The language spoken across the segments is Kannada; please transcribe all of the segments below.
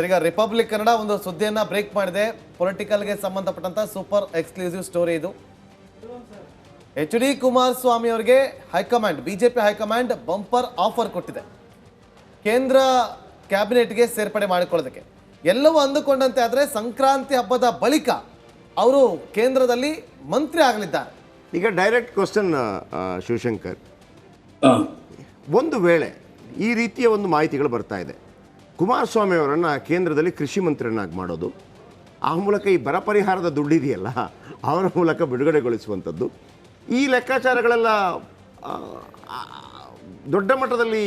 ಸರ್, ಈಗ ರಿಪಬ್ಲಿಕ್ ಕನ್ನಡ ಒಂದು ಸುದ್ದಿಯನ್ನ ಬ್ರೇಕ್ ಮಾಡಿದೆ. ಪೊಲಿಟಿಕಲ್ಗೆ ಸಂಬಂಧಪಟ್ಟಂತ ಸೂಪರ್ ಎಕ್ಸ್ಕ್ಲೂಸಿವ್ ಸ್ಟೋರಿ ಇದು. HD ಕುಮಾರಸ್ವಾಮಿ ಅವರಿಗೆ high command, BJP high command bumper offer ಕೊಟ್ಟಿದೆ ಕೇಂದ್ರ ಕ್ಯಾಬಿನೆಟ್ಗೆ ಸೇರ್ಪಡೆ ಮಾಡಿಕೊಳ್ಳೋದಕ್ಕೆ. ಎಲ್ಲವೂ ಅಂದುಕೊಂಡಂತೆ ಆದರೆ ಸಂಕ್ರಾಂತಿ ಹಬ್ಬದ ಬಳಿಕ ಅವರು ಕೇಂದ್ರದಲ್ಲಿ ಮಂತ್ರಿ ಆಗಲಿದ್ದಾರೆ. ಈಗ ಡೈರೆಕ್ಟ್ ಕ್ವಶನ್ ಶಿವಶಂಕರ್, ಒಂದು ವೇಳೆ ಈ ರೀತಿಯ ಒಂದು ಮಾಹಿತಿಗಳು ಬರ್ತಾ ಇದೆ, ಕುಮಾರಸ್ವಾಮಿ ಅವರನ್ನು ಕೇಂದ್ರದಲ್ಲಿ ಕೃಷಿ ಮಂತ್ರಿಯನ್ನಾಗಿ ಮಾಡೋದು, ಆ ಮೂಲಕ ಈ ಬರ ಪರಿಹಾರದ ದುಡ್ಡಿದೆಯಲ್ಲ ಅವರ ಮೂಲಕ ಬಿಡುಗಡೆಗೊಳಿಸುವಂಥದ್ದು, ಈ ಲೆಕ್ಕಾಚಾರಗಳೆಲ್ಲ ದೊಡ್ಡ ಮಟ್ಟದಲ್ಲಿ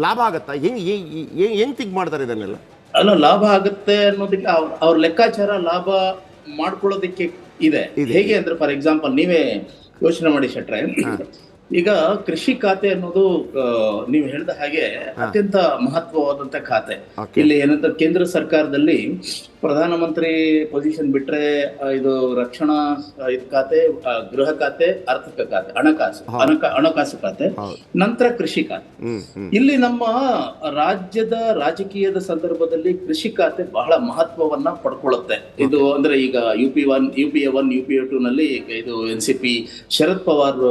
ಲಾಭ ಆಗತ್ತಾ? ಹೆಂಗೆ ತಿಂಕ್ ಮಾಡ್ತಾರೆ ಇದನ್ನೆಲ್ಲ? ಅಲ್ಲ, ಲಾಭ ಆಗುತ್ತೆ ಅನ್ನೋದಕ್ಕೆ ಅವ್ರ ಲೆಕ್ಕಾಚಾರ ಲಾಭ ಮಾಡ್ಕೊಳ್ಳೋದಕ್ಕೆ ಇದೆ. ಹೇಗೆ ಅಂದ್ರೆ, ಫಾರ್ ಎಕ್ಸಾಂಪಲ್ ನೀವೇ ಯೋಚನೆ ಮಾಡಿ ಶೆಟ್ರೆ, ಈಗ ಕೃಷಿ ಖಾತೆ ಅನ್ನೋದು ನೀವು ಹೇಳಿದ ಹಾಗೆ ಅತ್ಯಂತ ಮಹತ್ವವಾದಂತ ಖಾತೆ. ಇಲ್ಲಿ ಏನಂತ, ಕೇಂದ್ರ ಸರ್ಕಾರದಲ್ಲಿ ಪ್ರಧಾನಮಂತ್ರಿ ಪೊಸಿಷನ್ ಬಿಟ್ರೆ ಇದು ರಕ್ಷಣಾ ಖಾತೆ, ಗೃಹ ಖಾತೆ, ಆರ್ಥಿಕ ಖಾತೆ, ಹಣಕಾಸು ಖಾತೆ, ನಂತರ ಕೃಷಿ ಖಾತೆ. ಇಲ್ಲಿ ನಮ್ಮ ರಾಜ್ಯದ ರಾಜಕೀಯದ ಸಂದರ್ಭದಲ್ಲಿ ಕೃಷಿ ಖಾತೆ ಬಹಳ ಮಹತ್ವವನ್ನ ಪಡ್ಕೊಳ್ಳುತ್ತೆ. ಇದು ಅಂದ್ರೆ ಈಗ UP1, UPA1, ನಲ್ಲಿ ಇದು NCP ಶರದ್ ಪವಾರ್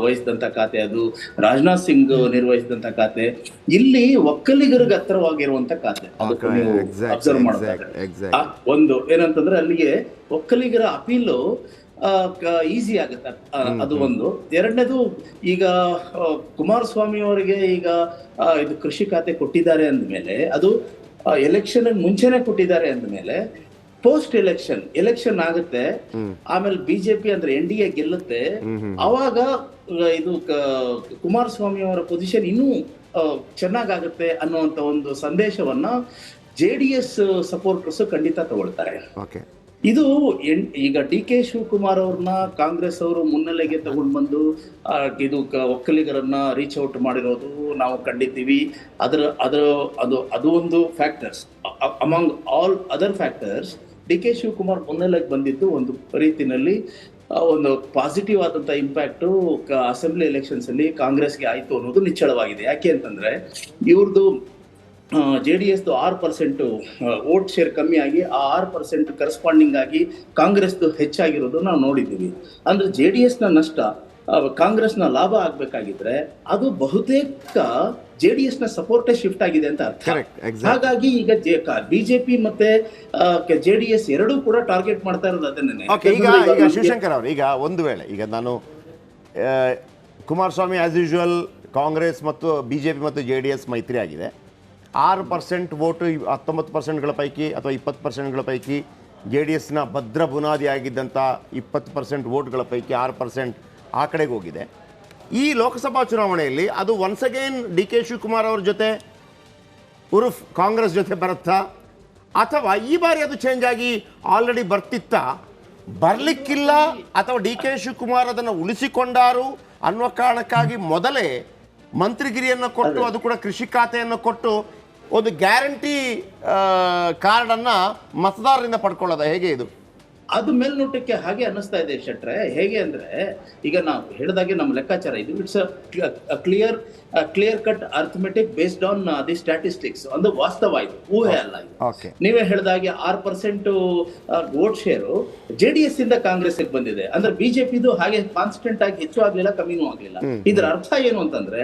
ವಹಿಸಿದಂತ ಖಾತೆ, ಅದು ರಾಜನಾಥ್ ಸಿಂಗ್ ನಿರ್ವಹಿಸಿದಂತ ಖಾತೆ. ಇಲ್ಲಿ ಒಕ್ಕಲಿಗರಿಗೆ ಹತ್ತಿರವಾಗಿರುವಂತ ಖಾತೆ. ಅಬ್ಸರ್ವ್ ಮಾಡಬೇಕು. ಒಂದು ಏನಂತಂದ್ರೆ, ಅಲ್ಲಿಗೆ ಒಕ್ಕಲಿಗರ ಅಪೀಲು ಈಸಿ ಆಗುತ್ತೆ, ಅದು ಒಂದು. ಎರಡನೇದು, ಈಗ ಕುಮಾರಸ್ವಾಮಿ ಅವರಿಗೆ ಈಗ ಇದು ಕೃಷಿ ಖಾತೆ ಕೊಟ್ಟಿದ್ದಾರೆ ಅಂದ್ಮೇಲೆ, ಅದು ಎಲೆಕ್ಷನ್ ಮುಂಚೆನೆ ಕೊಟ್ಟಿದ್ದಾರೆ ಅಂದ್ಮೇಲೆ, ಪೋಸ್ಟ್ ಎಲೆಕ್ಷನ್ ಆಗುತ್ತೆ, ಆಮೇಲೆ ಬಿಜೆಪಿ ಅಂದ್ರೆ NDA ಗೆಲ್ಲುತ್ತೆ, ಅವಾಗ ಇದು ಕುಮಾರಸ್ವಾಮಿ ಅವರ ಪೊಸಿಷನ್ ಇನ್ನೂ ಚೆನ್ನಾಗಾಗುತ್ತೆ ಅನ್ನುವಂತ ಒಂದು ಸಂದೇಶವನ್ನ JDS ಸಪೋರ್ಟರ್ಸ್ ಖಂಡಿತ ತಗೊಳ್ತಾರೆ. ಇದು ಈಗ DK ಶಿವಕುಮಾರ್ ಅವ್ರನ್ನ ಕಾಂಗ್ರೆಸ್ ಅವರು ಮುನ್ನೆಲೆಗೆ ತಗೊಂಡು ಬಂದು ಇದು ಒಕ್ಕಲಿಗರನ್ನ ರೀಚ್ ಔಟ್ ಮಾಡಿರೋದು ನಾವು ಕಂಡಿದ್ದೀವಿ. ಅದು ಒಂದು factors. Among all other factors, DK Shivakumar ಮುನ್ನೆಲೆಗೆ ಬಂದಿದ್ದು ಒಂದು ರೀತಿನಲ್ಲಿ ಒಂದು ಪಾಸಿಟಿವ್ ಆದಂತ ಇಂಪ್ಯಾಕ್ಟ್ ಅಸೆಂಬ್ಲಿ ಎಲೆಕ್ಷನ್ಸ್ ಅಲ್ಲಿ ಕಾಂಗ್ರೆಸ್ಗೆ ಆಯ್ತು ಅನ್ನೋದು ನಿಚ್ಚಳವಾಗಿದೆ. ಯಾಕೆ ಅಂತಂದ್ರೆ, ಇವ್ರದ್ದು JDS 6% ವೋಟ್ ಶೇರ್ ಕಮ್ಮಿ ಆಗಿ ಆ 6% ಕರೆಸ್ಪಾಂಡಿಂಗ್ ಆಗಿ ಕಾಂಗ್ರೆಸ್ದು ಹೆಚ್ಚಾಗಿರೋದು ನಾವು ನೋಡಿದ್ದೀವಿ. ಅಂದ್ರೆ JDS ನ ನಷ್ಟ ಕಾಂಗ್ರೆಸ್ನ ಲಾಭ ಆಗ್ಬೇಕಾಗಿದ್ರೆ ಅದು ಬಹುತೇಕ JDS ನ ಸಪೋರ್ಟೇ ಶಿಫ್ಟ್ ಆಗಿದೆ ಅಂತ ಅರ್ಥ. ಹಾಗಾಗಿ ಈಗ ಬಿಜೆಪಿ ಮತ್ತೆ JDS ಎರಡೂ ಕೂಡ ಟಾರ್ಗೆಟ್ ಮಾಡ್ತಾ ಇರೋದು ಅದನ್ನೇ. ಈಗ ಶಿವಶಂಕರ್ ಅವರು, ಈಗ ಒಂದು ವೇಳೆ ಈಗ ನಾನು ಕುಮಾರಸ್ವಾಮಿ ಆಸ್ ಯೂಶುವಲ್ ಕಾಂಗ್ರೆಸ್ ಮತ್ತು BJP ಮತ್ತು JDS ಮೈತ್ರಿ ಆಗಿದೆ, 6% ವೋಟು 19%ಗಳ ಪೈಕಿ ಅಥವಾ 20%ಗಳ ಪೈಕಿ JDS ನ ಭದ್ರ ಬುನಾದಿ ಆಗಿದ್ದಂಥ 20% ವೋಟ್ಗಳ ಪೈಕಿ 6% ಆ ಕಡೆಗೆ ಹೋಗಿದೆ. ಈ ಲೋಕಸಭಾ ಚುನಾವಣೆಯಲ್ಲಿ ಅದು ಒನ್ಸ್ ಅಗೇನ್ DK ಶಿವಕುಮಾರ್ ಅವ್ರ ಜೊತೆ ಉರುಫ್ ಕಾಂಗ್ರೆಸ್ ಜೊತೆ ಬರುತ್ತಾ, ಅಥವಾ ಈ ಬಾರಿ ಅದು ಚೇಂಜ್ ಆಗಿ ಆಲ್ರೆಡಿ ಬರಲಿಕ್ಕಿಲ್ಲ, ಅಥವಾ DK ಶಿವಕುಮಾರ್ ಅದನ್ನು ಉಳಿಸಿಕೊಂಡಾರು ಅನ್ನುವ ಕಾರಣಕ್ಕಾಗಿ ಮೊದಲೇ ಮಂತ್ರಿಗಿರಿಯನ್ನು ಕೊಟ್ಟು, ಅದು ಕೂಡ ಕೃಷಿ ಖಾತೆಯನ್ನು ಕೊಟ್ಟು ಒಂದು ಗ್ಯಾರಂಟಿ ಕಾರ್ಡನ್ನು ಮತದಾರರಿಂದ ಪಡ್ಕೊಳ್ಳೋದ, ಹೇಗೆ ಇದು? ಅದು ಮೇಲ್ನೋಟಕ್ಕೆ ಹಾಗೆ ಅನ್ನಿಸ್ತಾ ಇದೆ ಶೆಟ್ರೆ. ಹೇಗೆ ಅಂದ್ರೆ, ಈಗ ನಾವು ಹೇಳಿದಾಗೆ ನಮ್ಮ ಲೆಕ್ಕಾಚಾರ ಇದು, it's clear cut arithmetic based on the statistics. ಒಂದು ವಾಸ್ತವ, ಇದು ಊಹೆ ಅಲ್ಲ. ನೀವೇ ಹೇಳಿದಾಗೆ 6% ವೋಟ್ ಶೇರು JDS ಇಂದ ಕಾಂಗ್ರೆಸ್ ಬಂದಿದೆ. ಅಂದ್ರೆ ಬಿಜೆಪಿದು ಹಾಗೆ ಕಾನ್ಸ್ಟೆಂಟ್ ಆಗಿ ಹೆಚ್ಚು ಆಗ್ಲಿಲ್ಲ, ಕಮ್ಮಿನೂ ಆಗ್ಲಿಲ್ಲ. ಇದರ ಅರ್ಥ ಏನು ಅಂತಂದ್ರೆ,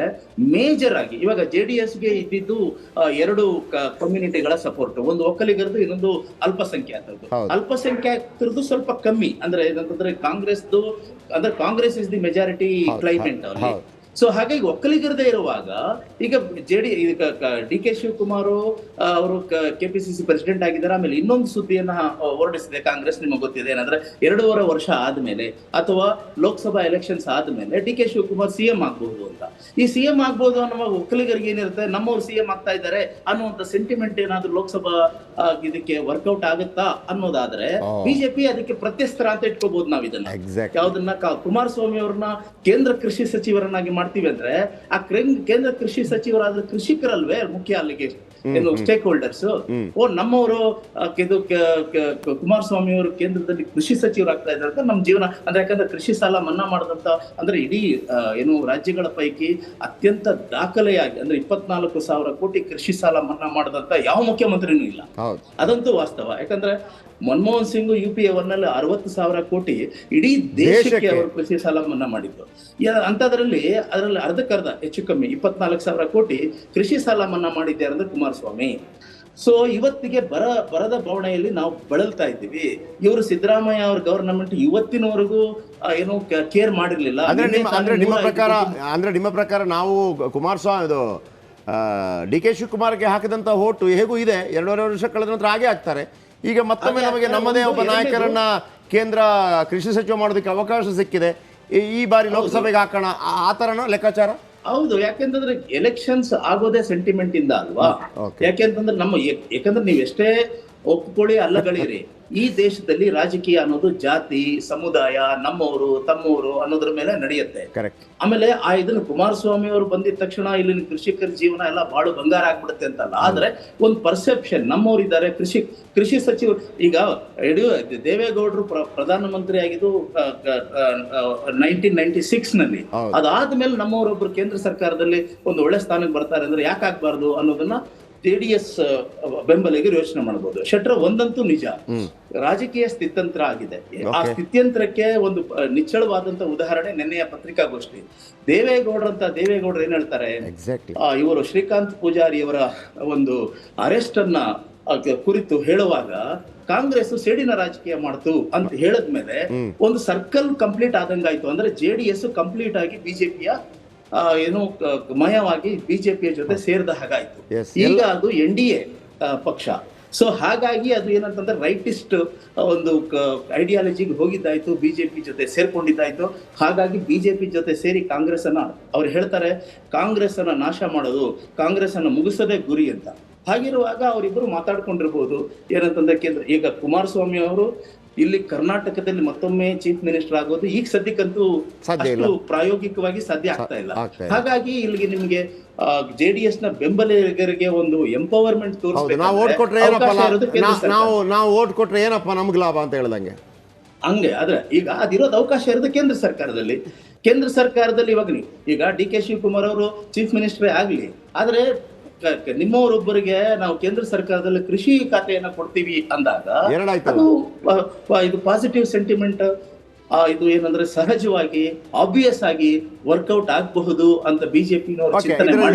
ಮೇಜರ್ ಆಗಿ ಇವಾಗ JDSಗೆ ಇದ್ದಿದ್ದು ಎರಡು ಕಮ್ಯುನಿಟಿಗಳ ಸಪೋರ್ಟ್, ಒಂದು ಒಕ್ಕಲಿಗರದು, ಇನ್ನೊಂದು ಅಲ್ಪಸಂಖ್ಯಾತರದ್ದು. ಅಲ್ಪಸಂಖ್ಯಾತರದ್ದು ಸ್ವಲ್ಪ ಕಮ್ಮಿ. ಅಂದ್ರೆ ಏನಂತಂದ್ರೆ, Congress is the majority claimant ಅಲ್ಲಿ. ಸೊ ಹಾಗಾಗಿ ಒಕ್ಕಲಿಗರದೇ ಇರುವಾಗ ಈಗ DK ಶಿವಕುಮಾರ್ ಅವರು KPCC ಪ್ರೆಸಿಡೆಂಟ್ ಆಗಿದ್ದಾರೆ. ಆಮೇಲೆ ಇನ್ನೊಂದು ಸುದ್ದಿಯನ್ನ ಹೊರಡಿಸಿದೆ ಕಾಂಗ್ರೆಸ್, ನಿಮಗೆ ಗೊತ್ತಿದೆ ಏನಂದ್ರೆ, 2.5 ವರ್ಷ ಆದ್ಮೇಲೆ ಅಥವಾ ಲೋಕಸಭಾ ಎಲೆಕ್ಷನ್ಸ್ ಆದ್ಮೇಲೆ DK ಶಿವಕುಮಾರ್ CM ಆಗ್ಬಹುದು ಅಂತ. ಈ CM ಆಗ್ಬಹುದು ಅನ್ನೋ ಒಕ್ಕಲಿಗರಿಗೆ ಏನಿರುತ್ತೆ, ನಮ್ಮವ್ರು CM ಆಗ್ತಾ ಇದ್ದಾರೆ ಅನ್ನುವಂತ ಸೆಂಟಿಮೆಂಟ್ ಏನಾದ್ರು ಲೋಕಸಭಾ ಇದಕ್ಕೆ ವರ್ಕೌಟ್ ಆಗುತ್ತಾ ಅನ್ನೋದಾದ್ರೆ, ಬಿಜೆಪಿ ಅದಕ್ಕೆ ಪ್ರತ್ಯಸ್ತ್ರ ಅಂತ ಇಟ್ಕೋಬಹುದು ನಾವು ಇದನ್ನ. ಯಾವ್ದನ್ನ ಕುಮಾರಸ್ವಾಮಿ ಅವ್ರನ್ನ ಕೇಂದ್ರ ಕೃಷಿ ಸಚಿವರನ್ನಾಗಿ ಮಾಡ್ತೀವಿ ಅಂದ್ರೆ, ಆ ಕೇಂದ್ರ ಕೃಷಿ ಸಚಿವರಾದ್ರೆ ಕೃಷಿಕರಲ್ವೇ ಮುಖ್ಯ ಅಲ್ಲಿಗೆ ಏನು ಸ್ಟೇಕ್ ಹೋಲ್ಡರ್ಸ್ ನಮ್ಮವರು ಇದು ಕುಮಾರಸ್ವಾಮಿ ಅವರು ಕೇಂದ್ರದಲ್ಲಿ ಕೃಷಿ ಸಚಿವರಾಗ್ತಾ ಇದ್ದಾರೆ ಅಂತ ನಮ್ಮ ಜೀವನ ಅಂದ್ರೆ, ಯಾಕಂದ್ರೆ ಕೃಷಿ ಸಾಲ ಮನ್ನಾ ಮಾಡದಂತ ಅಂದ್ರೆ ಇಡೀ ಏನು ರಾಜ್ಯಗಳ ಪೈಕಿ ಅತ್ಯಂತ ದಾಖಲೆಯಾಗಿ ಅಂದ್ರೆ 24,000 ಕೋಟಿ ಕೃಷಿ ಸಾಲ ಮನ್ನಾ ಮಾಡದಂತ ಯಾವ ಮುಖ್ಯಮಂತ್ರಿನೂ ಇಲ್ಲ. ಅದಂತೂ ವಾಸ್ತವ. ಯಾಕಂದ್ರೆ ಮನಮೋಹನ್ ಸಿಂಗ್ UPA 1 ನಲ್ಲಿ 60,000 ಕೋಟಿ ಇಡೀ ದೇಶಕ್ಕೆ ಅವರು ಕೃಷಿ ಸಾಲ ಮನ್ನಾ ಮಾಡಿದ್ದು. ಅಂತದ್ರಲ್ಲಿ ಅದರಲ್ಲಿ ಅರ್ಧಕ್ಕರ್ಧ ಹೆಚ್ಚು ಕಮ್ಮಿ 24,000 ಕೋಟಿ ಕೃಷಿ ಸಾಲ ಮನ್ನಾ ಮಾಡಿದ್ದಾರೆ ಅಂದ್ರೆ ಕುಮಾರಸ್ವಾಮಿ. ಸೊ ಇವತ್ತಿಗೆ ಬರದ ಬವಣೆಯಲ್ಲಿ ನಾವು ಬಳಲ್ತಾ ಇದ್ದೀವಿ. ಇವರು ಸಿದ್ದರಾಮಯ್ಯ ಅವ್ರ ಗವರ್ನಮೆಂಟ್ ಇವತ್ತಿನವರೆಗೂ ಏನು ಕೇರ್ ಮಾಡಿರ್ಲಿಲ್ಲ. ನಿಮ್ಮ ಪ್ರಕಾರ ನಾವು ಕುಮಾರಸ್ವಾಮಿ DK ಶಿವಕುಮಾರ್ಗೆ ಹಾಕಿದಂತ ಓಟು ಹೇಗೂ ಇದೆ, 2.5 ವರ್ಷ ಕಳೆದ ನಂತರ ಹಾಗೆ ಆಗ್ತಾರೆ. ಈಗ ಮತ್ತೊಮ್ಮೆ ನಮಗೆ ನಮ್ಮದೇ ಒಬ್ಬ ನಾಯಕರನ್ನ ಕೇಂದ್ರ ಕೃಷಿ ಸಚಿವ ಮಾಡೋದಕ್ಕೆ ಅವಕಾಶ ಸಿಕ್ಕಿದೆ, ಈ ಬಾರಿ ಲೋಕಸಭೆಗೆ ಹಾಕೋಣ ಆ ತರನ ಲೆಕ್ಕಾಚಾರ. ಹೌದು, ಯಾಕೆಂತಂದ್ರೆ ಎಲೆಕ್ಷನ್ಸ್ ಆಗೋದೇ ಸೆಂಟಿಮೆಂಟ್ ಇಂದ ಅಲ್ವಾ. ಯಾಕೆಂತಂದ್ರೆ ಯಾಕಂದ್ರೆ ನೀವು ಎಷ್ಟೇ ಒಪ್ಕೊಳ್ಳಿ ಅಲ್ಲಗಳಿರಿ, ಈ ದೇಶದಲ್ಲಿ ರಾಜಕೀಯ ಅನ್ನೋದು ಜಾತಿ, ಸಮುದಾಯ, ನಮ್ಮವರು ತಮ್ಮವರು ಅನ್ನೋದ್ರ ಮೇಲೆ ನಡೆಯುತ್ತೆ. ಆಮೇಲೆ ಇದನ್ನು ಕುಮಾರಸ್ವಾಮಿ ಅವರು ಬಂದಿದ ತಕ್ಷಣ ಇಲ್ಲಿನ ಕೃಷಿಕರ ಜೀವನ ಎಲ್ಲ ಬಾಳು ಬಂಗಾರ ಆಗ್ಬಿಡುತ್ತೆ ಅಂತಲ್ಲ, ಆದ್ರೆ ಒಂದು ಪರ್ಸೆಪ್ಷನ್ ನಮ್ಮವ್ರು ಇದ್ದಾರೆ. ಕೃಷಿ ಸಚಿವರು ಈಗ ದೇವೇಗೌಡರು ಪ್ರಧಾನಮಂತ್ರಿ ಆಗಿದ್ದು 1996 ನಲ್ಲಿ. ಅದಾದ್ಮೇಲೆ ನಮ್ಮವರೊಬ್ರು ಕೇಂದ್ರ ಸರ್ಕಾರದಲ್ಲಿ ಒಂದು ಒಳ್ಳೆ ಸ್ಥಾನಕ್ಕೆ ಬರ್ತಾರೆ ಅಂದ್ರೆ ಯಾಕೆ ಆಗ್ಬಾರ್ದು ಅನ್ನೋದನ್ನ JDS ಬೆಂಬಲಿಗರು ಯೋಚನೆ ಮಾಡಬಹುದು. ಶೆಟ್ರ ಒಂದಂತೂ ನಿಜ, ರಾಜಕೀಯ ಸ್ಥಿತ್ಯಂತರ ಆಗಿದೆ. ಆ ಸ್ಥಿತ್ಯಂತರಕ್ಕೆ ಒಂದು ನಿಚ್ಚಳವಾದಂತ ಉದಾಹರಣೆ ನಿನ್ನೆಯ ಪತ್ರಿಕಾಗೋಷ್ಠಿ. ದೇವೇಗೌಡರು ಏನ್ ಹೇಳ್ತಾರೆ, ಇವರು ಶ್ರೀಕಾಂತ್ ಪೂಜಾರಿ ಅವರ ಒಂದು ಅರೆಸ್ಟ್ ಅನ್ನ ಕುರಿತು ಹೇಳುವಾಗ ಕಾಂಗ್ರೆಸ್ ಸೇಡಿನ ರಾಜಕೀಯ ಮಾಡ್ತು ಅಂತ ಹೇಳದ್ಮೇಲೆ ಒಂದು ಸರ್ಕಲ್ ಕಂಪ್ಲೀಟ್ ಆದಂಗಾಯ್ತು. ಅಂದ್ರೆ JDS ಕಂಪ್ಲೀಟ್ ಆಗಿ ಬಿಜೆಪಿಯ ಏನು ಮಯವಾಗಿ ಬಿಜೆಪಿಯ ಜೊತೆ ಸೇರಿದ ಹಾಗಾಯ್ತು. ಈಗ ಅದು NDA ಪಕ್ಷ. ಸೊ ಹಾಗಾಗಿ ಅದು ಏನಂತಂದ್ರೆ ರೈಟಿಸ್ಟ್ ಒಂದು ಐಡಿಯಾಲಜಿಗೆ ಹೋಗಿದ್ದಾಯ್ತು, ಬಿಜೆಪಿ ಜೊತೆ ಸೇರ್ಕೊಂಡಿದ್ದಾಯ್ತು. ಹಾಗಾಗಿ ಬಿಜೆಪಿ ಜೊತೆ ಸೇರಿ ಕಾಂಗ್ರೆಸ್ ಅನ್ನ ಅವ್ರು ಹೇಳ್ತಾರೆ ಕಾಂಗ್ರೆಸ್ ಅನ್ನ ನಾಶ ಮಾಡೋದು, ಕಾಂಗ್ರೆಸ್ ಅನ್ನ ಮುಗಿಸೋದೇ ಗುರಿ ಅಂತ. ಹಾಗಿರುವಾಗ ಅವರಿಬ್ಬರು ಮಾತಾಡ್ಕೊಂಡಿರ್ಬೋದು ಏನಂತಂದ್ರೆ ಈಗ ಕುಮಾರಸ್ವಾಮಿ ಅವರು ಇಲ್ಲಿ ಕರ್ನಾಟಕದಲ್ಲಿ ಮತ್ತೊಮ್ಮೆ ಚೀಫ್ ಮಿನಿಸ್ಟರ್ ಆಗೋದು ಈಗ ಸದ್ಯಕ್ಕಂತೂ ಅಷ್ಟು ಪ್ರಾಯೋಗಿಕವಾಗಿ ಸಾಧ್ಯ ಆಗ್ತಾ ಇಲ್ಲ. ಹಾಗಾಗಿ ಇಲ್ಲಿಗೆ ನಿಮ್ಗೆ JDS ನ ಬೆಂಬಲಿಗರಿಗೆ ಒಂದು ಎಂಪವರ್ಮೆಂಟ್ ತೋರಿಸ್ಬೇಕು. ನಾವು ಓಟ್ ಕೊಟ್ರೆ ಏನಪ್ಪ ನಮ್ಗೆ ಲಾಭ ಅಂತ ಹೇಳ್ದಂಗೆ ಹಂಗೆ. ಆದ್ರೆ ಈಗ ಅದಿರೋದು ಅವಕಾಶ ಇರೋದು ಕೇಂದ್ರ ಸರ್ಕಾರದಲ್ಲಿ ಇವಾಗ ಈಗ DK ಶಿವಕುಮಾರ್ ಅವರು ಚೀಫ್ ಮಿನಿಸ್ಟರ್ ಆಗ್ಲಿ, ಆದ್ರೆ ನಿಮ್ಮವರೊಬ್ಬರಿಗೆ ನಾವು ಕೇಂದ್ರ ಸರ್ಕಾರದಲ್ಲಿ ಕೃಷಿ ಖಾತೆಯನ್ನ ಕೊಡ್ತೀವಿ ಅಂದಾಗ ಅದು ಇದು ಪಾಸಿಟಿವ್ ಸೆಂಟಿಮೆಂಟ್, ಇದು ಏನಂದ್ರೆ ಸಹಜವಾಗಿ ಆಬ್ವಿಯಸ್ ಆಗಿ ವರ್ಕೌಟ್ ಆಗಬಹುದು ಅಂತ ಬಿಜೆಪಿ.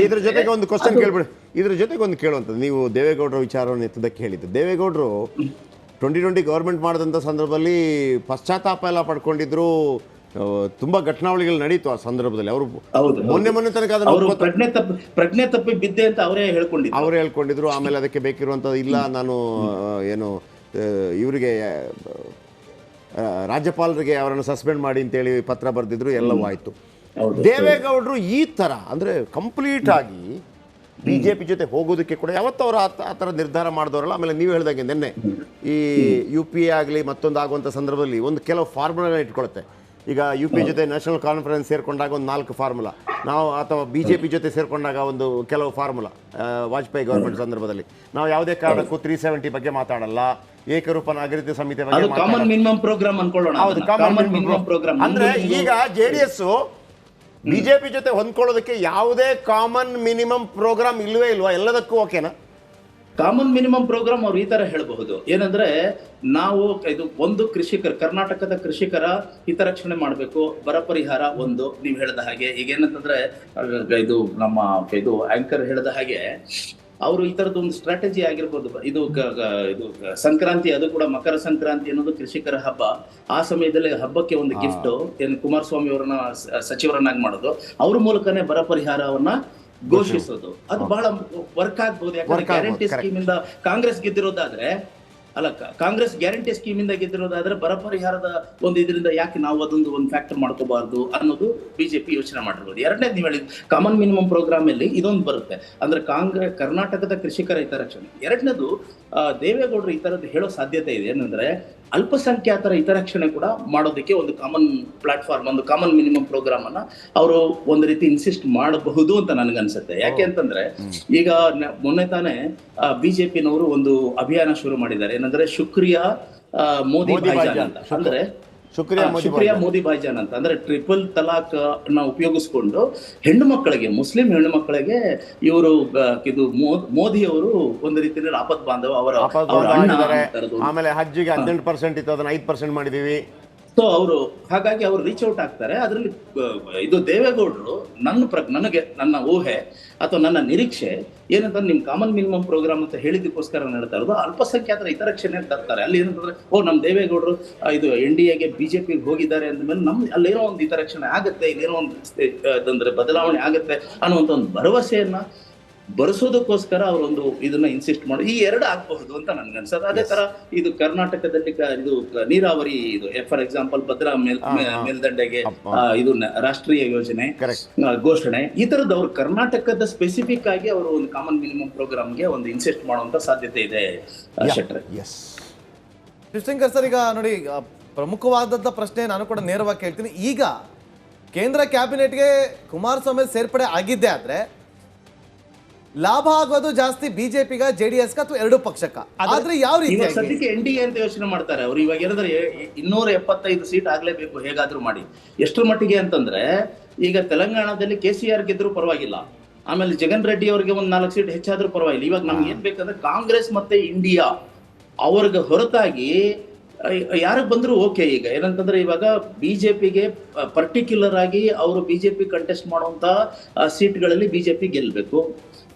ಇದ್ರ ಜೊತೆಗೆ ಒಂದು ಕ್ವಶನ್ ಕೇಳ್ಬಿಡಿ, ಇದ್ರ ಜೊತೆಗೆ ಒಂದು ಕೇಳುವಂಥದ್ದು, ನೀವು ದೇವೇಗೌಡರ ವಿಚಾರವನ್ನು ಎತ್ತದಕ್ಕೆ ಹೇಳಿದ್ದು. ದೇವೇಗೌಡರು 2020 ಗವರ್ಮೆಂಟ್ ಮಾಡಿದಂಥ ಸಂದರ್ಭದಲ್ಲಿ ಪಶ್ಚಾತ್ತಾಪ ಎಲ್ಲ ಪಡ್ಕೊಂಡಿದ್ರು, ತುಂಬಾ ಘಟನಾವಳಿಗಳು ನಡೀತು ಆ ಸಂದರ್ಭದಲ್ಲಿ. ಅವರು ಮೊನ್ನೆ ತನಕ ಪ್ರಜ್ಞೆ ತಪ್ಪಿ ಬಿದ್ದೆ ಅಂತ ಅವರೇ ಹೇಳ್ಕೊಂಡಿದ್ರು. ಆಮೇಲೆ ಅದಕ್ಕೆ ಬೇಕಿರುವಂಥದ್ದು ಇಲ್ಲ, ನಾನು ಏನು ಇವರಿಗೆ ರಾಜ್ಯಪಾಲರಿಗೆ ಅವರನ್ನು ಸಸ್ಪೆಂಡ್ ಮಾಡಿ ಅಂತೇಳಿ ಪತ್ರ ಬರೆದಿದ್ರು, ಎಲ್ಲವೂ ಆಯಿತು. ದೇವೇಗೌಡರು ಈ ಥರ ಅಂದರೆ ಕಂಪ್ಲೀಟ್ ಆಗಿ ಬಿಜೆಪಿ ಜೊತೆ ಹೋಗೋದಕ್ಕೆ ಕೂಡ ಯಾವತ್ತೂ ಅವರು ಆ ಥರ ನಿರ್ಧಾರ ಮಾಡಿದವರಲ್ಲ. ಆಮೇಲೆ ನೀವು ಹೇಳಿದಂಗೆ ನಿನ್ನೆ ಈ UPA ಆಗಲಿ ಮತ್ತೊಂದು ಆಗುವಂಥ ಸಂದರ್ಭದಲ್ಲಿ ಒಂದು ಕೆಲವು ಫಾರ್ಮುಲಾನ ಇಟ್ಕೊಳುತ್ತೆ. ಈಗ UPA ಜೊತೆ ನ್ಯಾಷನಲ್ ಕಾನ್ಫರೆನ್ಸ್ ಸೇರ್ಕೊಂಡಾಗ ಒಂದು 4 ಫಾರ್ಮುಲಾ, ನಾವು ಅಥವಾ BJP ಜೊತೆ ಸೇರ್ಕೊಂಡಾಗ ಒಂದು ಕೆಲವು ಫಾರ್ಮುಲಾ. ವಾಜಪೇಯಿ ಗವರ್ಮೆಂಟ್ ಸಂದರ್ಭದಲ್ಲಿ ನಾವು ಯಾವುದೇ ಕಾರಣಕ್ಕೂ 370 ಬಗ್ಗೆ ಮಾತಾಡಲ್ಲ, ಏಕರೂಪ ನಾಗರಿಕ ಸಮಿತಿ ಬಗ್ಗೆ ಕಾಮನ್ ಮಿನಿಮಮ್ ಪ್ರೋಗ್ರಾಮ್ ಅನ್ಕೊಳ್ಳೋಣ. ಅಂದ್ರೆ ಈಗ JDS BJP ಜೊತೆ ಹೊಂದ್ಕೊಳ್ಳೋದಕ್ಕೆ ಯಾವುದೇ ಕಾಮನ್ ಮಿನಿಮಮ್ ಪ್ರೋಗ್ರಾಮ್ ಇಲ್ವೇ ಇಲ್ವಾ? ಎಲ್ಲದಕ್ಕೂ ಓಕೆನಾ? ಕಾಮನ್ ಮಿನಿಮಮ್ ಪ್ರೋಗ್ರಾಮ್ ಅವ್ರು ಈ ತರ ಹೇಳಬಹುದು. ಏನಂದ್ರೆ ನಾವು ಇದು ಒಂದು ಕರ್ನಾಟಕದ ಕೃಷಿಕರ ಹಿತರಕ್ಷಣೆ ಮಾಡಬೇಕು, ಬರ ಪರಿಹಾರ ಒಂದು. ನೀವು ಹೇಳಿದ ಹಾಗೆ ಈಗ ಏನಂತಂದ್ರೆ ಇದು ನಮ್ಮ ಆಂಕರ್ ಹೇಳಿದ ಹಾಗೆ ಅವರು ಈ ತರದ ಒಂದು ಸ್ಟ್ರಾಟಜಿ ಆಗಿರ್ಬೋದು. ಇದು ಸಂಕ್ರಾಂತಿ, ಅದು ಕೂಡ ಮಕರ ಸಂಕ್ರಾಂತಿ ಅನ್ನೋದು ಕೃಷಿಕರ ಹಬ್ಬ. ಆ ಸಮಯದಲ್ಲಿ ಹಬ್ಬಕ್ಕೆ ಒಂದು ಗಿಫ್ಟ್ ಏನು ಕುಮಾರಸ್ವಾಮಿ ಅವರನ್ನ ಸಚಿವರನ್ನಾಗಿ ಮಾಡೋದು, ಅವ್ರ ಮೂಲಕನೇ ಬರ ಪರಿಹಾರವನ್ನ ಘೋಷಿಸೋದು, ಅದು ಬಹಳ ವರ್ಕ್ ಆಗ್ಬಹುದು. ಯಾಕಂದ್ರೆ ಗ್ಯಾರಂಟಿ ಸ್ಕೀಮ್ ಇಂದ ಕಾಂಗ್ರೆಸ್ ಗೆದ್ದಿರೋದಾದ್ರೆ ಕಾಂಗ್ರೆಸ್ ಗ್ಯಾರಂಟಿ ಸ್ಕೀಮ್ ಇಂದ ಗೆದ್ದಿರೋದಾದ್ರೆ ಬರ ಪರಿಹಾರದ ಒಂದು ಇದರಿಂದ ಯಾಕೆ ನಾವು ಅದೊಂದು ಫ್ಯಾಕ್ಟರ್ ಮಾಡ್ಕೋಬಾರ್ದು ಅನ್ನೋದು ಬಿಜೆಪಿ ಯೋಚನೆ ಮಾಡಿರ್ಬೋದು. ಎರಡನೇದು ನೀವು ಹೇಳಿದ ಕಾಮನ್ ಮಿನಿಮಮ್ ಪ್ರೋಗ್ರಾಮ್ ಅಲ್ಲಿ ಇದೊಂದು ಬರುತ್ತೆ, ಅಂದ್ರೆ ಕರ್ನಾಟಕದ ಕೃಷಿಕರ ಹಿತರಕ್ಷಣೆ. ಎರಡನೇದು ದೇವೇಗೌಡರು ಈ ತರದ್ದು ಹೇಳೋ ಸಾಧ್ಯತೆ ಇದೆ. ಏನಂದ್ರೆ ಅಲ್ಪಸಂಖ್ಯಾತರ ಹಿತರಕ್ಷಣೆ ಕೂಡ ಮಾಡೋದಕ್ಕೆ ಒಂದು ಕಾಮನ್ ಪ್ಲಾಟ್ಫಾರ್ಮ್, ಒಂದು ಕಾಮನ್ ಮಿನಿಮಮ್ ಪ್ರೋಗ್ರಾಮ್ ಅನ್ನ ಅವರು ಒಂದು ರೀತಿ ಇನ್ಸಿಸ್ಟ್ ಮಾಡಬಹುದು ಅಂತ ನನ್ಗನ್ಸುತ್ತೆ. ಯಾಕೆ ಅಂತಂದ್ರೆ ಈಗ ಮೊನ್ನೆ ತಾನೇ ಬಿಜೆಪಿನವರು ಒಂದು ಅಭಿಯಾನ ಶುರು ಮಾಡಿದ್ದಾರೆ, ಏನಂದ್ರೆ ಶುಕ್ರಿಯಾ ಮೋದಿ ಭಾಯ್ಜಾನ್ ಅಂತ. ಅಂದ್ರೆ ಶುಕ್ರಿಯಾ ಮೋದಿ ಭಾಯ್ಜಾನ್ ಅಂತ ಅಂದ್ರೆ ಟ್ರಿಪಲ್ ತಲಾಕ್ ನ ಉಪಯೋಗಿಸ್ಕೊಂಡು ಹೆಣ್ಣು ಮಕ್ಕಳಿಗೆ, ಮುಸ್ಲಿಂ ಹೆಣ್ಣು ಮಕ್ಕಳಿಗೆ ಇವರು ಇದು ಮೋದಿ ಅವರು ಒಂದು ರೀತಿಯಲ್ಲಿ ಆಪತ್ ಬಾಂಧವ ಅವರ ಆಮೇಲೆ ಹಜ್ಜಿಗೆ 18% ಇತ್ತು, ಅದನ್ನ 5% ಮಾಡಿದೀವಿ. ಸೊ ಅವರು ಹಾಗಾಗಿ ಅವರು ರೀಚ್ ಔಟ್ ಆಗ್ತಾರೆ. ಅದರಲ್ಲಿ ಇದು ದೇವೇಗೌಡರು ನನ್ನ ಊಹೆ ಅಥವಾ ನನ್ನ ನಿರೀಕ್ಷೆ ಏನಂತಂದ್ರೆ ನಿಮ್ ಕಾಮನ್ ಮಿನಿಮಮ್ ಪ್ರೋಗ್ರಾಮ್ ಅಂತ ಹೇಳಿದಕ್ಕೋಸ್ಕರ ನಡೀತಾ ಇರೋದು ಅಲ್ಪಸಂಖ್ಯಾತರ ಹಿತರಕ್ಷಣೆ ತರ್ತಾರೆ. ಅಲ್ಲಿ ಏನಂತಂದ್ರೆ ನಮ್ ದೇವೇಗೌಡರು ಇದು NDAಗೆ ಬಿಜೆಪಿಗೆ ಹೋಗಿದ್ದಾರೆ ಅಂದ್ಮೇಲೆ ಅಲ್ಲೇನೋ ಒಂದು ಹಿತರಕ್ಷಣೆ ಆಗುತ್ತೆ, ಇಲ್ಲೇನೋ ಒಂದು ಬದಲಾವಣೆ ಆಗುತ್ತೆ ಅನ್ನುವಂತ ಒಂದು ಭರವಸೆಯನ್ನ ಬರೆಸೋದಕ್ಕೋಸ್ಕರ ಅವರೊಂದು ಇದನ್ನ ಇನ್ಸಿಸ್ಟ್ ಮಾಡಿ ಈ ಎರಡು ಆಗಬಹುದು ಅಂತ ನನ್ಗನ್ಸದ. ಅದೇ ತರ ಇದು ಕರ್ನಾಟಕದಲ್ಲಿ ಇದು ನೀರಾವರಿ, ಇದು ಫಾರ್ ಎಕ್ಸಾಂಪಲ್ ಭದ್ರಾ ಮೇಲ್ದಂಡೆಗೆ ಇದು ರಾಷ್ಟ್ರೀಯ ಯೋಜನೆ ಘೋಷಣೆ, ಈ ತರದ್ದು ಅವರು ಕರ್ನಾಟಕದ ಸ್ಪೆಸಿಫಿಕ್ ಆಗಿ ಅವರು ಒಂದು ಕಾಮನ್ ಮಿನಿಮಮ್ ಪ್ರೋಗ್ರಾಮ್ಗೆ ಒಂದು ಇನ್ಸಿಸ್ಟ್ ಮಾಡುವಂತ ಸಾಧ್ಯತೆ ಇದೆ. ಶೆಟ್ರೆ, ಶಿವಶಂಕರ್ ಸರ್, ಈಗ ನೋಡಿ ಪ್ರಮುಖವಾದಂಥ ಪ್ರಶ್ನೆ ನಾನು ಕೂಡ ನೇರವಾಗಿ ಕೇಳ್ತೀನಿ. ಈಗ ಕೇಂದ್ರ ಕ್ಯಾಬಿನೆಟ್ಗೆ ಕುಮಾರಸ್ವಾಮಿ ಸೇರ್ಪಡೆ ಆಗಿದ್ದೆ ಆದ್ರೆ ಲಾಭ ಆಗೋದು ಜಾಸ್ತಿ ಬಿಜೆಪಿಗ, JDS ಅಥವಾ ಎರಡು ಪಕ್ಷಕ್ಕ, ಆದ್ರೆ ಯಾವ ರೀತಿ ಸದ್ಯಕ್ಕೆ NDA ಅಂತ ಯೋಚನೆ ಮಾಡ್ತಾರೆ ಅವರು. ಇವಾಗ ಏನಂದ್ರೆ 275 ಸೀಟ್ ಆಗ್ಲೇಬೇಕು ಹೇಗಾದ್ರೂ ಮಾಡಿ. ಎಷ್ಟರ ಮಟ್ಟಿಗೆ ಅಂತಂದ್ರೆ ಈಗ ತೆಲಂಗಾಣದಲ್ಲಿ KCR ಗೆದ್ರು ಪರವಾಗಿಲ್ಲ, ಆಮೇಲೆ ಜಗನ್ ರೆಡ್ಡಿ ಅವರಿಗೆ ಒಂದು 4 ಸೀಟ್ ಹೆಚ್ಚಾದ್ರೂ ಪರವಾಗಿಲ್ಲ. ಇವಾಗ ನಮ್ಗೆ ಏನ್ ಬೇಕಂದ್ರೆ ಕಾಂಗ್ರೆಸ್ ಮತ್ತೆ ಇಂಡಿಯಾ ಅವ್ರಿಗೆ ಹೊರತಾಗಿ ಯಾರಿಗೆ ಬಂದ್ರು ಓಕೆ. ಈಗ ಏನಂತಂದ್ರೆ ಇವಾಗ ಬಿಜೆಪಿಗೆ ಪರ್ಟಿಕ್ಯುಲರ್ ಆಗಿ ಅವರು ಬಿಜೆಪಿ ಕಂಟೆಸ್ಟ್ ಮಾಡುವಂತ ಸೀಟ್ಗಳಲ್ಲಿ ಬಿಜೆಪಿ ಗೆಲ್ಬೇಕು.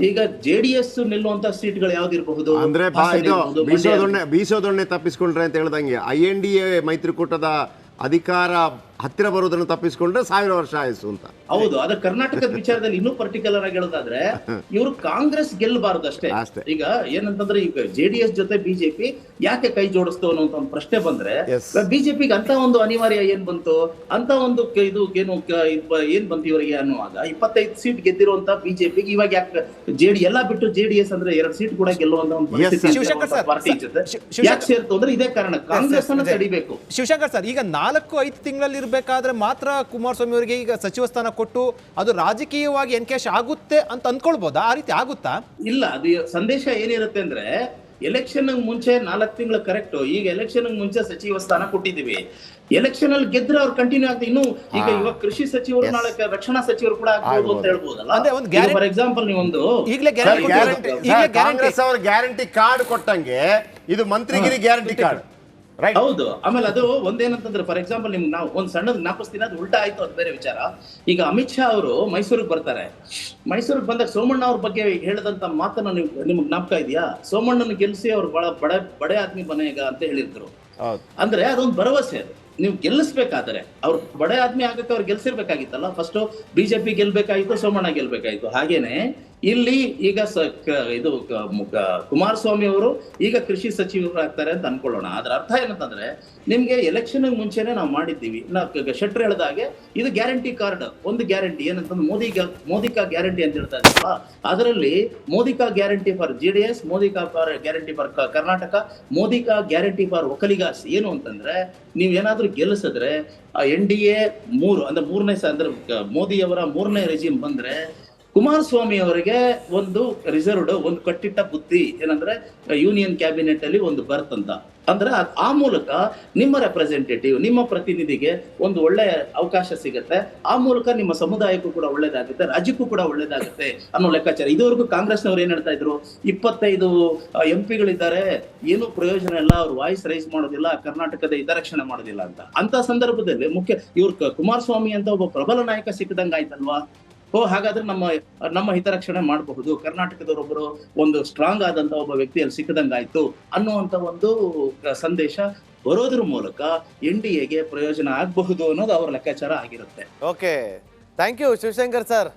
ಈಗ JDS ನಿಲ್ಲುವಂತ ಸೀಟ್ಗಳು ಯಾವ್ದಿರಬಹುದು ಅಂದ್ರೆ ಬೀಸೋದೊಣ್ಣೆ ತಪ್ಪಿಸ್ಕೊಂಡ್ರೆ ಅಂತ ಹೇಳ್ದಂಗೆ INDA ಮೈತ್ರಿಕೂಟದ ಅಧಿಕಾರ ಹತ್ತಿರ ಬರುವುದನ್ನು ತಪ್ಪಿಸ್ಕೊಂಡ್ರೆ 1000 ವರ್ಷ ಆಯ್ತು ಅಂತ. ಹೌದು, ಅದ ಕರ್ನಾಟಕದ ವಿಚಾರದಲ್ಲಿ ಇನ್ನೂ ಪರ್ಟಿಕ್ಯುಲರ್ ಆಗಿ ಹೇಳೋದಾದ್ರೆ ಇವರು ಕಾಂಗ್ರೆಸ್ ಗೆಲ್ಲಬಾರದು ಅಷ್ಟೇ. ಈಗ ಏನಂತಂದ್ರೆ ಈಗ JDS ಜೊತೆ ಬಿಜೆಪಿ ಯಾಕೆ ಕೈ ಜೋಡಿಸ್ತು ಅನ್ನೋ ಒಂದು ಪ್ರಶ್ನೆ ಬಂದ್ರೆ ಬಿಜೆಪಿಗೆ ಅಂತ ಒಂದು ಅನಿವಾರ್ಯ ಏನ್ ಬಂತು, ಅಂತ ಒಂದು ಇದು ಏನ್ ಬಂತು ಇವರಿಗೆ ಅನ್ನುವಾಗ 25 ಸೀಟ್ ಗೆದ್ದಿರುವಂತ ಬಿಜೆಪಿಗೆ ಇವಾಗ ಯಾಕೆ ಎಲ್ಲಾ ಬಿಟ್ಟು JDS ಅಂದ್ರೆ 2 ಸೀಟ್ ಕೂಡ ಗೆಲ್ಲುವಂತ ಒಂದು ಪಾರ್ಟಿ ಜೊತೆ ಯಾಕೆ ಸೇರ್ತು ಅಂದ್ರೆ ಇದೇ ಕಾರಣ, ಕಾಂಗ್ರೆಸ್ ಅನ್ನ ತಡಿಬೇಕು. ಶಿವಶಂಕರ್ ಸರ್, ಈಗ 4-5 ತಿಂಗಳಲ್ಲಿ ಬೇಕಾದ್ರೆ ಮಾತ್ರ ಕುಮಾರಸ್ವಾಮಿ ಅವರಿಗೆ ಈಗ ಸಚಿವ ಸ್ಥಾನ ಕೊಟ್ಟು ಅದು ರಾಜಕೀಯವಾಗಿ ಎನ್ಕೇಶ್ ಆಗುತ್ತೆ ಅಂತ ಅಂದ್ಕೊಳ್ಬಹುದಾ? ಆ ರೀತಿ ಆಗುತ್ತಾ? ಇಲ್ಲ, ಅದು ಸಂದೇಶ ಏನಿರುತ್ತೆ ಅಂದ್ರೆ ಎಲೆಕ್ಷನ್ ಮುಂಚೆ 4 ತಿಂಗಳು ಕರೆಕ್ಟ್. ಈಗ ಎಲೆಕ್ಷನ್ ಮುಂಚೆ ಸಚಿವ ಸ್ಥಾನ ಕೊಟ್ಟಿದ್ದೀವಿ, ಎಲೆಕ್ಷನ್ ಅಲ್ಲಿ ಗೆದ್ರೆ ಅವ್ರು ಕಂಟಿನ್ಯೂ ಆಗ್ತದೆ. ಇನ್ನು ಈಗ ಇವಾಗ ಕೃಷಿ ಸಚಿವರು ನಾಳೆ ರಕ್ಷಣಾ ಸಚಿವರು ಕೂಡ ಆಗ್ಬೋದು ಅಂತ ಹೇಳ್ಬೋದಲ್ಲ. ಫಾರ್ ಎಕ್ಸಾಂಪಲ್ ನೀವೊಂದು ಕಾಂಗ್ರೆಸ್ ಅವ್ರ ಗ್ಯಾರಂಟಿ ಕಾರ್ಡ್ ಕೊಟ್ಟಂಗೆ ಇದು ಮಂತ್ರಿಗಿರಿ ಗ್ಯಾರಂಟಿ ಕಾರ್ಡ್. ಹೌದು. ಆಮೇಲೆ ಅದು ಒಂದೇನಂತಂದ್ರೆ ಫಾರ್ ಎಕ್ಸಾಂಪಲ್ ನಿಮ್ಗೆ ನಾವು ಒಂದ್ ಸಣ್ಣದ್ ಜ್ಞಾಪಿಸ್ತೀನಿ, ಅದು ಉಲ್ಟಾ ಆಯ್ತು ಅದು ಬೇರೆ ವಿಚಾರ. ಈಗ ಅಮಿತ್ ಶಾ ಅವರು ಮೈಸೂರಿಗೆ ಬರ್ತಾರೆ. ಮೈಸೂರಿಗೆ ಬಂದಾಗ ಸೋಮಣ್ಣ ಅವ್ರ ಬಗ್ಗೆ ಹೇಳಿದಂತ ಮಾತನ್ನ ನಿಮ್ಗೆ ಜ್ಞಾಪಕ ಇದೆಯಾ? ಸೋಮಣ್ಣನ ಗೆಲ್ಸಿ ಅವ್ರು ಬಡ ಆದ್ಮಿ ಬನೇಗ ಅಂತ ಹೇಳಿದ್ರು. ಅಂದ್ರೆ ಅದೊಂದು ಭರವಸೆ. ಅದು ನೀವು ಗೆಲ್ಲಿಸ್ಬೇಕಾದ್ರೆ ಅವ್ರು ಬಡ ಆದ್ಮಿ ಆಗಕ್ಕೆ ಅವ್ರು ಗೆಲ್ಸಿರ್ಬೇಕಾಗಿತ್ತಲ್ಲ. ಫಸ್ಟ್ ಬಿಜೆಪಿ ಗೆಲ್ಬೇಕಾಗಿತ್ತು, ಸೋಮಣ್ಣ ಗೆಲ್ಬೇಕಾಗಿತ್ತು. ಹಾಗೇನೆ ಇಲ್ಲಿ ಈಗ ಇದು ಕುಮಾರಸ್ವಾಮಿ ಅವರು ಈಗ ಕೃಷಿ ಸಚಿವರು ಆಗ್ತಾರೆ ಅಂತ ಅನ್ಕೊಳ್ಳೋಣ. ಅದ್ರ ಅರ್ಥ ಏನಂತಂದ್ರೆ ನಿಮ್ಗೆ ಎಲೆಕ್ಷನ್ ಮುಂಚೆನೆ ನಾವು ಮಾಡಿದ್ದೀವಿ. ಶೆಟ್ರ್ ಹೇಳಿದಾಗೆ ಇದು ಗ್ಯಾರಂಟಿ ಕಾರ್ಡ್, ಒಂದು ಗ್ಯಾರಂಟಿ ಏನಂತಂದ್ರೆ ಮೋದಿಕಾ ಗ್ಯಾರಂಟಿ ಅಂತ ಹೇಳ್ತಾ ಇದ್ರಲ್ಲ, ಅದರಲ್ಲಿ ಮೋದಿಕಾ ಗ್ಯಾರಂಟಿ ಫಾರ್ JDS, ಮೋದಿಕಾ ಗ್ಯಾರಂಟಿ ಫಾರ್ ಕರ್ನಾಟಕ, ಮೋದಿಕಾ ಗ್ಯಾರಂಟಿ ಫಾರ್ ಒಕ್ಕಲಿಗಾಸ್. ಏನು ಅಂತಂದ್ರೆ ನೀವೇನಾದ್ರೂ ಗೆಲ್ಲಿಸಿದ್ರೆ NDA 3 ಅಂದ್ರೆ ಅಂದ್ರೆ ಮೋದಿಯವರ 3ನೇ ರೆಜಿಮ್ ಬಂದ್ರೆ ಕುಮಾರಸ್ವಾಮಿ ಅವರಿಗೆ ಒಂದು ರಿಸರ್ವ್ಡ್, ಒಂದು ಕಟ್ಟಿಟ್ಟ ಬುತ್ತಿ ಏನಂದ್ರೆ ಯೂನಿಯನ್ ಕ್ಯಾಬಿನೆಟ್ ಅಲ್ಲಿ ಒಂದು ಬರ್ತ್ ಅಂತ. ಅಂದ್ರೆ ಆ ಮೂಲಕ ನಿಮ್ಮ ರೆಪ್ರೆಸೆಂಟೇಟಿವ್, ನಿಮ್ಮ ಪ್ರತಿನಿಧಿಗೆ ಒಂದು ಒಳ್ಳೆ ಅವಕಾಶ ಸಿಗುತ್ತೆ. ಆ ಮೂಲಕ ನಿಮ್ಮ ಸಮುದಾಯಕ್ಕೂ ಕೂಡ ಒಳ್ಳೇದಾಗುತ್ತೆ, ರಾಜ್ಯಕ್ಕೂ ಕೂಡ ಒಳ್ಳೇದಾಗುತ್ತೆ ಅನ್ನೋ ಲೆಕ್ಕಾಚಾರ. ಇದುವರೆಗೂ ಕಾಂಗ್ರೆಸ್ನವ್ರು ಏನ್ ಹೇಳ್ತಾ ಇದ್ರು, 25 MP ಏನು ಪ್ರಯೋಜನ ಇಲ್ಲ, ಅವ್ರು ವಾಯ್ಸ್ ರೈಸ್ ಮಾಡೋದಿಲ್ಲ, ಕರ್ನಾಟಕದ ಹಿತರಕ್ಷಣೆ ಮಾಡೋದಿಲ್ಲ ಅಂತ ಸಂದರ್ಭದಲ್ಲಿ ಇವ್ರು ಕುಮಾರಸ್ವಾಮಿ ಅಂತ ಒಬ್ಬ ಪ್ರಬಲ ನಾಯಕ ಸಿಕ್ಕದಂಗ ಆಯ್ತಲ್ವಾ? ಹಾಗಾದ್ರೆ ನಮ್ಮ ಹಿತರಕ್ಷಣೆ ಮಾಡಬಹುದು, ಕರ್ನಾಟಕದವರೊಬ್ಬರು ಒಂದು ಸ್ಟ್ರಾಂಗ್ ಆದಂತ ಒಬ್ಬ ವ್ಯಕ್ತಿಯಲ್ಲಿ ಸಿಕ್ಕದಂಗಾಯ್ತು ಅನ್ನುವಂತ ಒಂದು ಸಂದೇಶ ಬರೋದ್ರ ಮೂಲಕ NDAಗೆ ಪ್ರಯೋಜನ ಆಗಬಹುದು ಅನ್ನೋದು ಅವರ ಲೆಕ್ಕಾಚಾರ ಆಗಿರುತ್ತೆ. Okay, thank you Shivashankar sir.